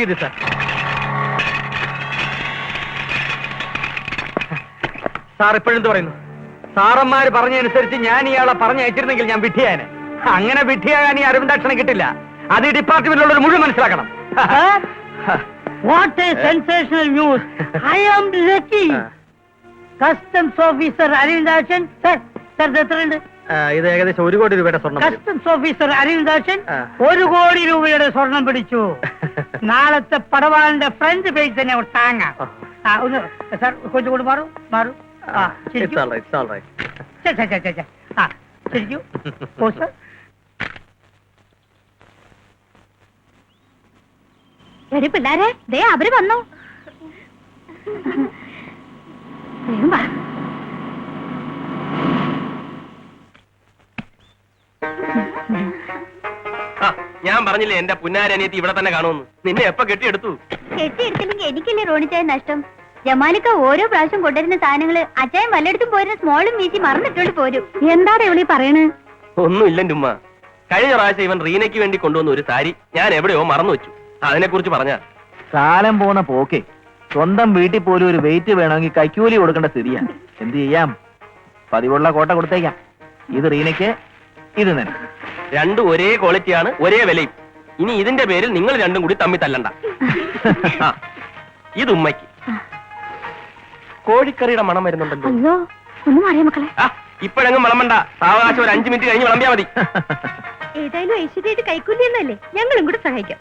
ചെയ്തു sir. Sir ഇപ്പോഴെന്ത് പറയുന്നു? സാറന്മാര് പറഞ്ഞതനുസരിച്ച് ഞാൻ ഇയാളെ പറഞ്ഞയച്ചിരുന്നെങ്കിൽ ഞാൻ വിഡ്ഢിയാനെ. അങ്ങനെ വിഡ്ഢിയാകാൻ ഈ അരവിന്ദാക്ഷനെ കിട്ടില്ല. അത് ഈ ഡിപ്പാർട്ട്മെന്റിലുള്ളവർ മുഴുവൻ മനസ്സിലാക്കണം. What a sensational news! I am lucky. Customs officer Arindakshan, sir, എത്രയുണ്ട്? ഇത് ഏകദേശം 1 കോടി രൂപയുടെ സ്വർണ്ണം. കസ്റ്റംസ് ഓഫീസർ അരവിന്ദാക്ഷൻ 1 കോടി രൂപയുടെ സ്വർണം പിടിച്ചു. നാളത്തെ പടവാളിന്റെ ഫ്രണ്ട് പേജ് തന്നെ താങ്ങാം. ഒന്ന് സാർ കൊഞ്ചു കൊണ്ട് മാറും. ശരിക്കും പിള്ളേരെ ദേ അവര് വന്നു. ഞാൻ പറഞ്ഞില്ലേ എന്റെ പുന്നാരനിയത്തി ഇവിടെ തന്നെ കാണുമെന്ന്. നിന്നെ എപ്പ കെട്ടിയെടുത്തു? കെട്ടിയെടുത്തില്ലെങ്കിൽ എനിക്കല്ലേ റോണിച്ചായ നഷ്ടം. ജമാലിക്ക ഓരോ പ്രാവശ്യം കൊണ്ടുവരുന്ന സാധനങ്ങള് അച്ചായൻ വല്ലയിടത്തും പോരുന്ന സ്മോളും വീശി മറന്നിട്ടോണ്ട് പോരും. എന്താണ് എവിടെ പറയണേ? ഒന്നുമില്ല ഉമ്മ. കഴിഞ്ഞ പ്രാവശ്യം ഇവൻ റീനയ്ക്ക് വേണ്ടി കൊണ്ടുവന്ന ഒരു സാരി ഞാൻ എവിടെയോ മറന്നു വെച്ചു. അതിനെ കുറിച്ച് പറഞ്ഞ കാലം പോണ പോക്കെ. സ്വന്തം വീട്ടിൽ പോലും ഒരു വെയിറ്റ് വേണമെങ്കിൽ കൈക്കൂലി കൊടുക്കേണ്ട സ്ഥിതിയാണ്. എന്ത് ചെയ്യാം? പതിവുള്ള കോട്ട കൊടുത്തേക്കാം. ഇത് റീനയ്ക്ക്, ഇത് തന്നെ. രണ്ടും ഒരേ ക്വാളിറ്റിയാണ്, ഒരേ വിലയും. ഇനി ഇതിന്റെ പേരിൽ നിങ്ങൾ രണ്ടും കൂടി തമ്മി തല്ലണ്ട. ഇത് ഉമ്മയ്ക്ക്. കോഴിക്കറിയുടെ മണം വരുന്നുണ്ടല്ലോ. അയ്യോ ഒന്നും അറിയാം മക്കളെ. ഇപ്പോഴെങ്ങും വിളമ്പണ്ട. സാവകാശം ഒരു 5 മിനിറ്റ് കഴിഞ്ഞ് വിളമ്പിയാ മതി. ഏതായാലും ഐശ്വര്യമായിട്ട് കൈക്കൂലിയൊന്നല്ലേ, ഞങ്ങളും കൂടെ സഹായിക്കാം.